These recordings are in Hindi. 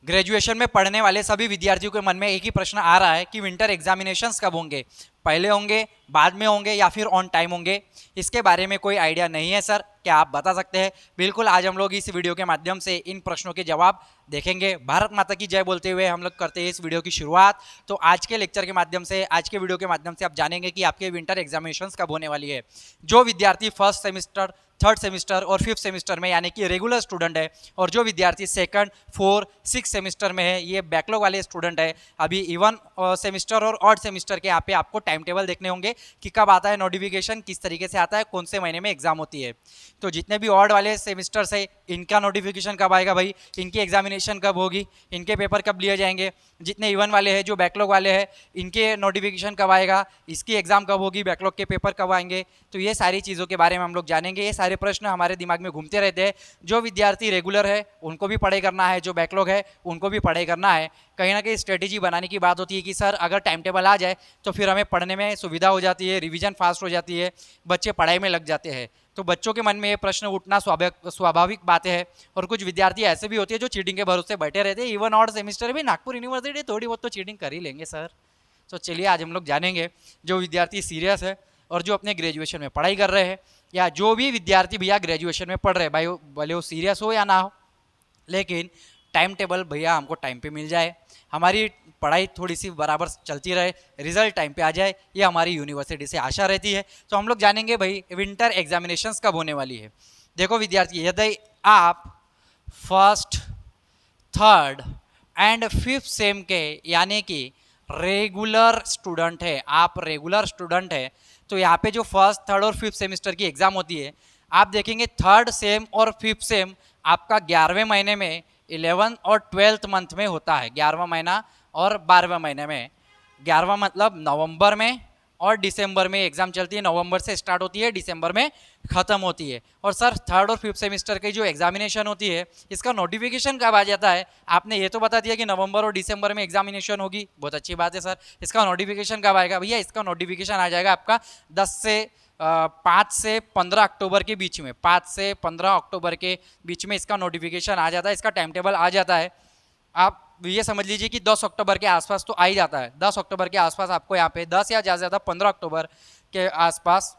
ग्रेजुएशन में पढ़ने वाले सभी विद्यार्थियों के मन में एक ही प्रश्न आ रहा है कि विंटर एग्जामिनेशंस कब होंगे, पहले होंगे, बाद में होंगे या फिर ऑन टाइम होंगे। इसके बारे में कोई आइडिया नहीं है सर, क्या आप बता सकते हैं? बिल्कुल, आज हम लोग इस वीडियो के माध्यम से इन प्रश्नों के जवाब देखेंगे। भारत माता की जय बोलते हुए हम लोग करते हैं इस वीडियो की शुरुआत। तो आज के लेक्चर के माध्यम से, आज के वीडियो के माध्यम से आप जानेंगे कि आपके विंटर एग्जामिनेशंस कब होने वाली है। जो विद्यार्थी फर्स्ट सेमिस्टर, थर्ड सेमिस्टर और फिफ्थ सेमिस्टर में यानी कि रेगुलर स्टूडेंट है, और जो विद्यार्थी सेकंड, फोर्थ, सिक्स सेमिस्टर में है, ये बैकलॉग वाले स्टूडेंट है। अभी इवन सेमिस्टर और ऑड सेमिस्टर के यहाँ पे आपको टाइम टेबल देखने होंगे कि कब आता है नोटिफिकेशन, किस तरीके से आता है, कौन से महीने में एग्जाम होती है। तो जितने भी ऑड वाले सेमिस्टर्स है, इनका नोटिफिकेशन कब आएगा भाई, इनकी एग्जामिनेशन कब होगी, इनके पेपर कब लिए जाएंगे। जितने इवन वाले हैं, जो बैकलॉग वाले हैं, इनके नोटिफिकेशन कब आएगा, इसकी एग्जाम कब होगी, बैकलॉग के पेपर कब आएंगे। तो ये सारी चीज़ों के बारे में हम लोग जानेंगे। ये सारे प्रश्न हमारे दिमाग में घूमते रहते हैं। जो विद्यार्थी रेगुलर है उनको भी पढ़ाई करना है, जो बैकलॉग है उनको भी पढ़ाई करना है। कहीं ना कहीं स्ट्रेटेजी बनाने की बात होती है कि सर अगर टाइम टेबल आ जाए तो फिर हमें पढ़ने में सुविधा हो जाती है, रिवीजन फास्ट हो जाती है, बच्चे पढ़ाई में लग जाते हैं। तो बच्चों के मन में ये प्रश्न उठना स्वाभाविक बातें हैं। और कुछ विद्यार्थी ऐसे भी होते हैं जो चीटिंग के भरोसे बैठे रहते हैं। इवन ऑड सेमिस्टर भी नागपुर यूनिवर्सिटी थोड़ी बहुत तो चीटिंग कर ही लेंगे सर। तो चलिए आज हम लोग जानेंगे जो विद्यार्थी सीरियस है और जो अपने ग्रेजुएशन में पढ़ाई कर रहे हैं, या जो भी विद्यार्थी भैया ग्रेजुएशन में पढ़ रहे हैं, भाई भले वो सीरियस हो या ना हो, लेकिन टाइम टेबल भैया हमको टाइम पे मिल जाए, हमारी पढ़ाई थोड़ी सी बराबर चलती रहे, रिजल्ट टाइम पे आ जाए, ये हमारी यूनिवर्सिटी से आशा रहती है। तो हम लोग जानेंगे भाई विंटर एग्जामिनेशंस कब होने वाली है। देखो विद्यार्थी, यदि आप first, third and fifth sem के यानी कि रेगुलर स्टूडेंट है, आप रेगुलर स्टूडेंट है, तो यहाँ पे जो फर्स्ट, थर्ड और फिफ्थ सेमिस्टर की एग्जाम होती है, आप देखेंगे थर्ड सेम और फिफ्थ सेम आपका 11वें महीने में, 11 और 12th मंथ में होता है। 11वां महीना और 12वें महीने में। 11वां मतलब नवंबर में और दिसंबर में एग्जाम चलती है। नवंबर से स्टार्ट होती है, दिसंबर में ख़त्म होती है। और सर थर्ड और फिफ्थ सेमिस्टर की जो एग्जामिनेशन होती है, इसका नोटिफिकेशन कब आ जाता है? आपने ये तो बता दिया कि नवंबर और दिसंबर में एग्जामिनेशन होगी, बहुत अच्छी बात है सर। इसका नोटिफिकेशन कब आएगा भैया? इसका नोटिफिकेशन आ जाएगा आपका 5 से 15 अक्टूबर के बीच में। 5 से 15 अक्टूबर के बीच में इसका नोटिफिकेशन आ जाता है, इसका टाइम टेबल आ जाता है। आप ये समझ लीजिए कि 10 अक्टूबर के आसपास तो आ ही जाता है। 10 अक्टूबर के आसपास आपको यहाँ पे 10 या ज़्यादा से ज़्यादा 15 अक्टूबर के आसपास,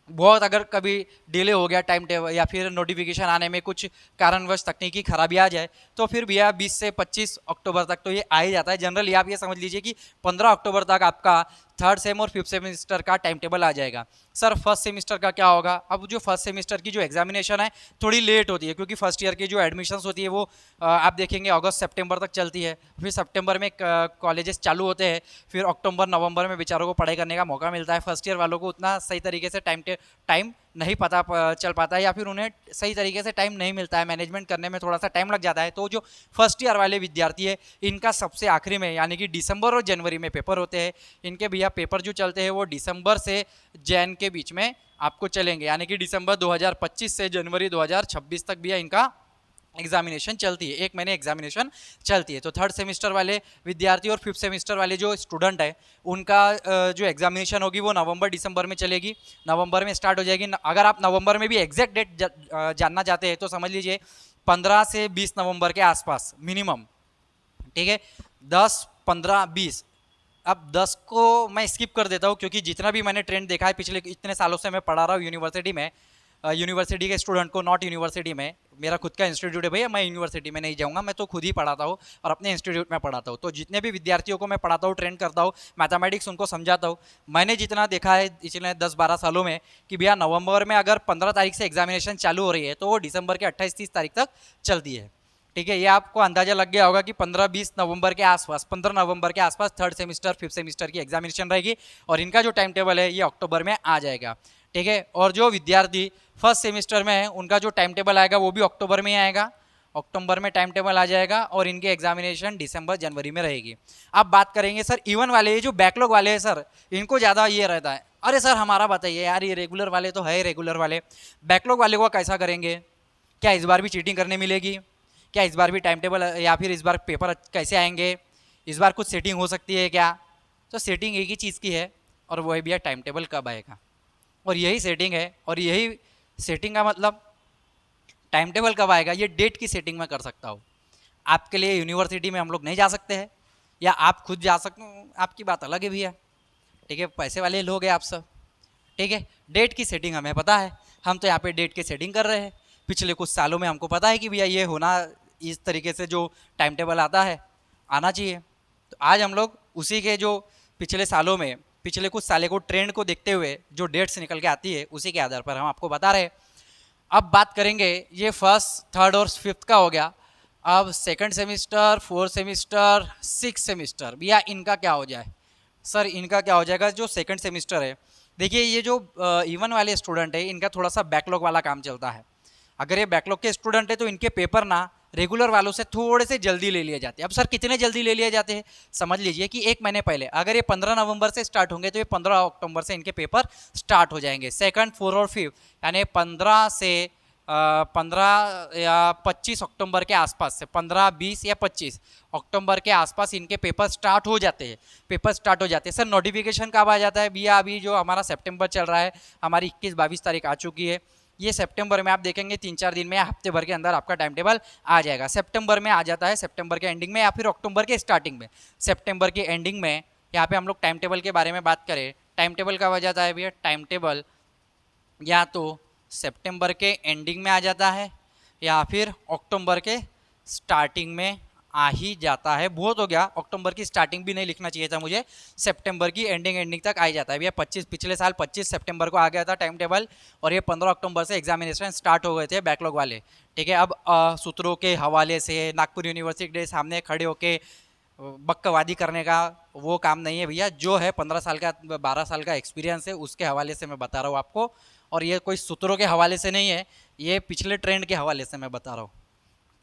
बहुत अगर कभी डिले हो गया टाइम टेबल या फिर नोटिफिकेशन आने में कुछ कारणवश तकनीकी खराबी आ जाए, तो फिर भैया 20 से 25 अक्टूबर तक तो ये आ ही जाता है। जनरली आप ये समझ लीजिए कि 15 अक्टूबर तक आपका थर्ड सेम और फिफ्थ सेमिस्टर का टाइम टेबल आ जाएगा। सर फर्स्ट सेमिस्टर का क्या होगा? अब जो फर्स्ट सेमिस्टर की जो एग्जामिनेशन है थोड़ी लेट होती है, क्योंकि फर्स्ट ईयर की जो एडमिशन्स होती है वो आप देखेंगे अगस्त सितंबर तक चलती है। फिर सितंबर में कॉलेजेस चालू होते हैं, फिर अक्टूबर नवंबर में बेचारों को पढ़ाई करने का मौका मिलता है। फर्स्ट ईयर वालों को उतना सही तरीके से टाइम नहीं पता चल पाता है, या फिर उन्हें सही तरीके से टाइम नहीं मिलता है, मैनेजमेंट करने में थोड़ा सा टाइम लग जाता है। तो जो फर्स्ट ईयर वाले विद्यार्थी है, इनका सबसे आखिरी में यानी कि दिसंबर और जनवरी में पेपर होते हैं। इनके भैया पेपर जो चलते हैं वो दिसंबर से जैन के बीच में आपको चलेंगे, यानी कि दिसंबर 2025 से जनवरी 2026 तक भैया इनका एग्जामिनेशन चलती है। 1 महीने एग्जामिनेशन चलती है। तो थर्ड सेमिस्टर वाले विद्यार्थी और फिफ्थ सेमिस्टर वाले जो स्टूडेंट है, उनका जो एग्जामिनेशन होगी वो नवंबर दिसंबर में चलेगी। नवंबर में स्टार्ट हो जाएगी। अगर आप नवंबर में भी एग्जैक्ट डेट जानना चाहते हैं तो समझ लीजिए 15 से 20 नवंबर के आसपास मिनिमम, ठीक है। 10, 15, 20, अब 10 को मैं स्किप कर देता हूँ, क्योंकि जितना भी मैंने ट्रेंड देखा है पिछले इतने सालों से मैं पढ़ा रहा हूँ यूनिवर्सिटी में, यूनिवर्सिटी के स्टूडेंट को, नॉट यूनिवर्सिटी में। मेरा खुद का इंस्टीट्यूट है भैया, मैं यूनिवर्सिटी में नहीं जाऊंगा, मैं तो खुद ही पढ़ाता हूँ और अपने इंस्टीट्यूट में पढ़ाता हूँ। तो जितने भी विद्यार्थियों को मैं पढ़ाता हूँ, ट्रेन करता हूँ, मैथमेटिक्स उनको समझाता हूँ, मैंने जितना देखा है पिछले 10-12 सालों में कि भैया नवंबर में अगर 15 तारीख से एग्जामिनेशन चालू हो रही है तो वो दिसंबर के 28-30 तारीख तक चलती है, ठीक है। ये आपको अंदाजा लग गया होगा कि 15-20 नवंबर के आसपास, 15 नवंबर के आसपास थर्ड सेमिस्टर फिफ्थ सेमिस्टर की एग्जामिनेशन रहेगी, और इनका जो टाइम टेबल है ये अक्टूबर में आ जाएगा, ठीक है। और जो विद्यार्थी फर्स्ट सेमिस्टर में है उनका जो टाइम टेबल आएगा वो भी अक्टूबर में ही आएगा। अक्टूबर में टाइम टेबल आ जाएगा और इनकी एग्जामिनेशन दिसंबर जनवरी में रहेगी। अब बात करेंगे सर इवन वाले, ये जो बैकलॉग वाले हैं सर, इनको ज़्यादा ये रहता है, अरे सर हमारा बताइए यार, ये रेगुलर वाले तो है, रेगुलर वाले बैकलॉग वाले को कैसा करेंगे? क्या इस बार भी चीटिंग करने मिलेगी? क्या इस बार भी टाइम टेबल या फिर इस बार पेपर कैसे आएंगे? इस बार कुछ सेटिंग हो सकती है क्या? तो सेटिंग एक ही चीज़ की है, और वो है भैया टाइम टेबल कब आएगा। और यही सेटिंग है, और यही सेटिंग का मतलब टाइम टेबल कब आएगा, ये डेट की सेटिंग मैं कर सकता हूँ। आपके लिए यूनिवर्सिटी में हम लोग नहीं जा सकते हैं, या आप खुद जा सकते, आपकी बात अलग है भैया, ठीक है, पैसे वाले लोग हैं आप सब, ठीक है। डेट की सेटिंग हमें पता है, हम तो यहाँ पे डेट की सेटिंग कर रहे हैं। पिछले कुछ सालों में हमको पता है कि भैया ये होना, इस तरीके से जो टाइम टेबल आता है आना चाहिए। तो आज हम लोग उसी के जो पिछले सालों में, पिछले कुछ सालों को ट्रेंड को देखते हुए जो डेट्स निकल के आती है उसी के आधार पर हम आपको बता रहे हैं। अब बात करेंगे, ये फर्स्ट, थर्ड और फिफ्थ का हो गया। अब second semester, fourth semester, six semester, भैया इनका क्या हो जाए? सर इनका क्या हो जाएगा? जो सेकंड सेमिस्टर है, देखिए ये जो इवन वाले स्टूडेंट है इनका थोड़ा सा बैकलॉग वाला काम चलता है। अगर ये बैकलॉग के स्टूडेंट है तो इनके पेपर ना रेगुलर वालों से थोड़े से जल्दी ले लिए जाते हैं। अब सर कितने जल्दी ले लिए जाते हैं? समझ लीजिए कि एक महीने पहले, अगर ये 15 नवंबर से स्टार्ट होंगे तो ये 15 अक्टूबर से इनके पेपर स्टार्ट हो जाएंगे। सेकंड, फोर्थ और फिफ्थ, यानी 15 से 15 या 25 अक्टूबर के आसपास से, 15, 20 या 25 अक्टूबर के आसपास इनके पेपर स्टार्ट हो जाते हैं। पेपर स्टार्ट हो जाते हैं। सर नोटिफिकेशन कब आ जाता है? भैया अभी जो हमारा सितंबर चल रहा है, हमारी 21-22 तारीख आ चुकी है, ये सितंबर में आप देखेंगे 3-4 दिन में या हफ्ते भर के अंदर आपका टाइम टेबल आ जाएगा। सितंबर में आ जाता है, सितंबर के एंडिंग में या फिर अक्टूबर के स्टार्टिंग में। सितंबर के एंडिंग में यहाँ पे हम लोग टाइम टेबल के बारे में बात करें, टाइम टेबल कब आ जाता है भैया? टाइम टेबल या तो सितंबर के एंडिंग में आ जाता है या फिर अक्टूबर के स्टार्टिंग में आ ही जाता है। बहुत हो गया, अक्टूबर की स्टार्टिंग भी नहीं लिखना चाहिए था मुझे, सितंबर की एंडिंग तक आ ही जाता है भैया। 25 पिछले साल 25 सितंबर को आ गया था टाइम टेबल, और ये 15 अक्टूबर से एग्जामिनेशन स्टार्ट हो गए थे बैकलॉग वाले, ठीक है। अब सूत्रों के हवाले से नागपुर यूनिवर्सिटी के सामने खड़े होके बकवादी करने का वो काम नहीं है भैया। जो है 15 साल का, 12 साल का एक्सपीरियंस है, उसके हवाले से मैं बता रहा हूँ आपको, और ये कोई सूत्रों के हवाले से नहीं है, ये पिछले ट्रेंड के हवाले से मैं बता रहा हूँ,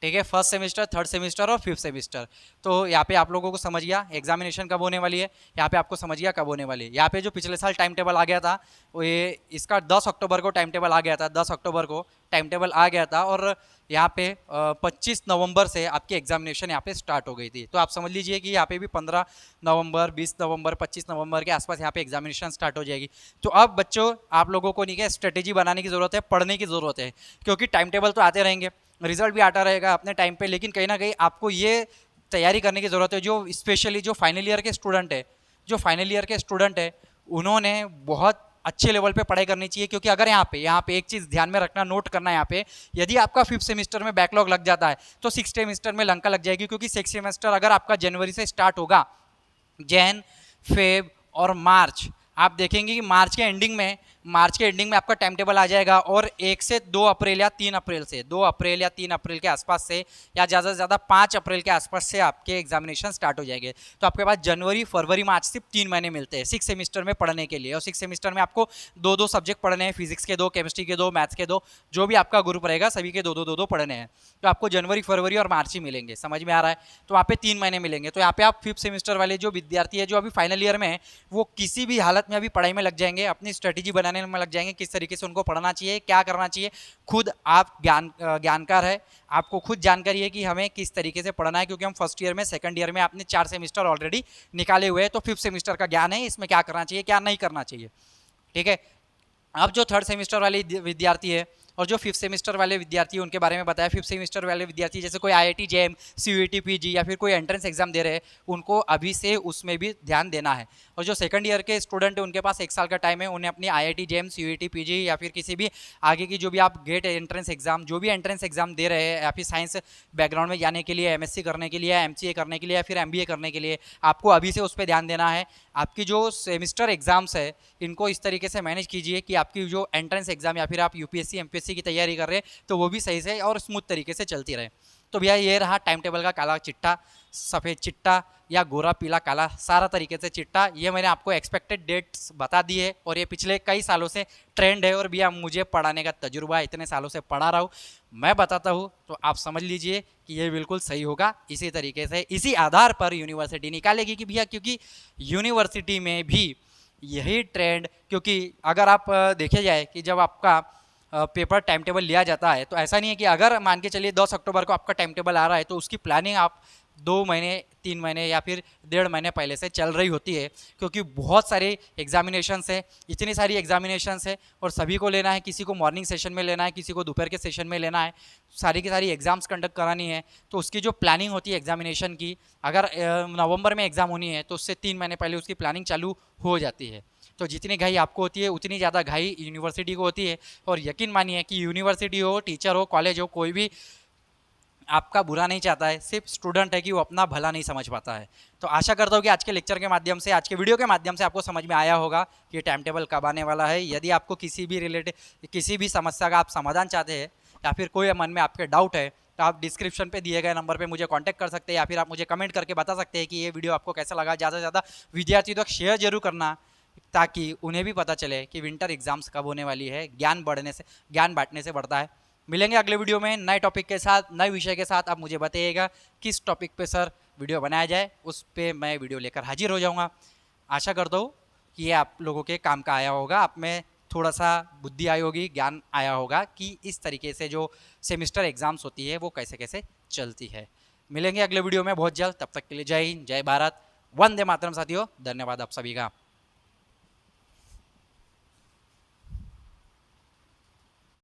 ठीक है। फर्स्ट सेमिस्टर, थर्ड सेमिस्टर और फिफ्थ सेमिस्टर। तो यहाँ पे आप लोगों को समझ गया एग्जामिनेशन कब होने वाली है, यहाँ पे आपको समझ गया कब होने वाली है। यहाँ पे जो पिछले साल टाइम टेबल आ गया था, वो ये इसका 10 अक्टूबर को टाइम टेबल आ गया था, 10 अक्टूबर को टाइम टेबल आ गया था, और यहाँ पे 25 नवंबर से आपकी एग्जामिनेशन यहाँ पे स्टार्ट हो गई थी। तो आप समझ लीजिए कि यहाँ पे भी 15 नवंबर, 20 नवंबर, 25 नवंबर के आसपास यहाँ पे एग्जामिनेशन स्टार्ट हो जाएगी। तो अब बच्चों आप लोगों को नहीं क्या स्ट्रेटेजी बनाने की ज़रूरत है, पढ़ने की ज़रूरत है, क्योंकि टाइम टेबल तो आते रहेंगे, रिजल्ट भी आता रहेगा अपने टाइम पे, लेकिन कहीं ना कहीं आपको ये तैयारी करने की ज़रूरत है। जो स्पेशली जो फाइनल ईयर के स्टूडेंट है, जो फाइनल ईयर के स्टूडेंट है, उन्होंने बहुत अच्छे लेवल पे पढ़ाई करनी चाहिए। क्योंकि अगर यहाँ पे एक चीज़ ध्यान में रखना, नोट करना, यहाँ पे यदि आपका फिफ्थ सेमिस्टर में बैकलॉग लग जाता है तो सिक्स सेमिस्टर में लंका लग जाएगी। क्योंकि सिक्स सेमेस्टर अगर आपका जनवरी से स्टार्ट होगा, जैन, फेब और मार्च, आप देखेंगे कि मार्च के एंडिंग में आपका टाइम टेबल आ जाएगा, और 1 से 2 अप्रैल या 3 अप्रैल से, 2 अप्रैल या 3 अप्रैल के आसपास से, या ज़्यादा से ज़्यादा 5 अप्रैल के आसपास से आपके एग्जामिनेशन स्टार्ट हो जाएंगे। तो आपके पास जनवरी, फरवरी, मार्च सिर्फ 3 महीने मिलते हैं सिक्स सेमिस्टर में पढ़ने के लिए। और सिक्स सेमिस्टर में आपको 2-2 सब्जेक्ट पढ़ने हैं, फिजिक्स के 2, केमिस्ट्री के 2, मैथ्स के 2, जो भी आपका ग्रुप रहेगा सभी के 2-2 पढ़ने हैं। तो आपको जनवरी, फरवरी और मार्च ही मिलेंगे, समझ में आ रहा है? तो वहाँ पे 3 महीने मिलेंगे। तो यहाँ पे आप फिफ्थ सेमिस्टर वाले जो विद्यार्थी है, जो अभी फाइनल ईयर में है, वो किसी भी हालत में अभी पढ़ाई में लग जाएंगे, अपनी स्ट्रेटेजी बनाने में लग जाएंगे, किस तरीके से उनको पढ़ना चाहिए, क्या करना चाहिए। खुद आप ज्ञानकार है, आपको खुद जानकारी है कि हमें किस तरीके से पढ़ना है, क्योंकि हम फर्स्ट ईयर में, सेकंड ईयर में आपने 4 सेमिस्टर ऑलरेडी निकाले हुए हैं। तो फिफ्थ सेमिस्टर का ज्ञान है, इसमें क्या करना चाहिए, क्या नहीं करना चाहिए, ठीक है। अब जो थर्ड सेमिस्टर वाले विद्यार्थी है और जो फिफ्थ सेमिस्टर वाले विद्यार्थी, उनके बारे में बताया। फिफ्थ सेमिस्टर वाले विद्यार्थी जैसे कोई IIT JEM, CUET PG या फिर कोई एंट्रेंस एग्जाम दे रहे हैं, उनको अभी से उसमें भी ध्यान देना है। और जो सेकंड ईयर के स्टूडेंट है, उनके पास 1 साल का टाइम है, उन्हें अपनी IIT JEM, CUET PG या फिर किसी भी आगे की जो भी आप गेट एंट्रेंस एग्जाम, जो भी एंट्रेंस एग्जाम दे रहे हैं, या फिर साइंस बैकग्राउंड में जाने के लिए, MSc करने के लिए, MCA करने के लिए या फिर MBA करने के लिए, आपको अभी से उस पर ध्यान देना है। आपकी जो सेमिस्टर एग्जाम्स है, इनको इस तरीके से मैनेज कीजिए कि आपकी जो एंट्रेंस एग्जाम या फिर आप UPSC MPSC की तैयारी कर रहे हैं, तो वो भी सही से और स्मूथ तरीके से चलती रहे। तो भैया ये रहा टाइम टेबल का काला चिट्टा, सफ़ेद चिट्टा या गोरा पीला काला, सारा तरीके से चिट्टा। ये मैंने आपको एक्सपेक्टेड डेट्स बता दी है, और ये पिछले कई सालों से ट्रेंड है। और भैया मुझे पढ़ाने का तजुर्बा, इतने सालों से पढ़ा रहा हूँ, मैं बताता हूँ, तो आप समझ लीजिए कि ये बिल्कुल सही होगा। इसी तरीके से, इसी आधार पर यूनिवर्सिटी निकालेगी कि भैया, क्योंकि यूनिवर्सिटी में भी यही ट्रेंड, क्योंकि अगर आप देखे जाए कि जब आपका पेपर टाइम टेबल लिया जाता है, तो ऐसा नहीं है कि अगर मान के चलिए 10 अक्टूबर को आपका टाइम टेबल आ रहा है तो उसकी प्लानिंग आप 2 महीने 3 महीने या फिर 1.5 महीने पहले से चल रही होती है, क्योंकि बहुत सारे एग्जामिनेशंस है, इतनी सारी एग्जामिनेशंस है और सभी को लेना है, किसी को मॉर्निंग सेशन में लेना है, किसी को दोपहर के सेशन में लेना है, सारी की सारी एग्जाम्स कंडक्ट करानी है। तो उसकी जो प्लानिंग होती है एग्जामिनेशन की, अगर नवंबर में एग्ज़ाम होनी है तो उससे 3 महीने पहले उसकी प्लानिंग चालू हो जाती है। तो जितनी घाई आपको होती है उतनी ज़्यादा घाई यूनिवर्सिटी को होती है। और यकीन मानिए कि यूनिवर्सिटी हो, टीचर हो, कॉलेज हो, कोई भी आपका बुरा नहीं चाहता है, सिर्फ स्टूडेंट है कि वो अपना भला नहीं समझ पाता है। तो आशा करता हूँ कि आज के लेक्चर के माध्यम से, आज के वीडियो के माध्यम से आपको समझ में आया होगा कि टाइम टेबल कब आने वाला है। यदि आपको किसी भी समस्या का आप समाधान चाहते हैं या फिर कोई मन में आपके डाउट है, तो आप डिस्क्रिप्शन पे दिए गए नंबर पे मुझे कांटेक्ट कर सकते हैं, या फिर आप मुझे कमेंट करके बता सकते हैं कि ये वीडियो आपको कैसा लगा। ज़्यादा से ज़्यादा विद्यार्थियों तक शेयर जरूर करना, ताकि उन्हें भी पता चले कि विंटर एग्जाम्स कब होने वाली है। ज्ञान बांटने से बढ़ता है। मिलेंगे अगले वीडियो में नए टॉपिक के साथ, नए विषय के साथ। आप मुझे बताइएगा किस टॉपिक पे सर वीडियो बनाया जाए, उस पे मैं वीडियो लेकर हाजिर हो जाऊंगा। आशा करता हूँ कि ये आप लोगों के काम का आया होगा, आप में थोड़ा सा बुद्धि आई होगी, ज्ञान आया होगा कि इस तरीके से जो सेमिस्टर एग्जाम्स होती है वो कैसे कैसे चलती है। मिलेंगे अगले वीडियो में बहुत जल्द, तब तक के लिए जय हिंद, जय भारत, वंदे मातरम साथियों। धन्यवाद आप सभी का।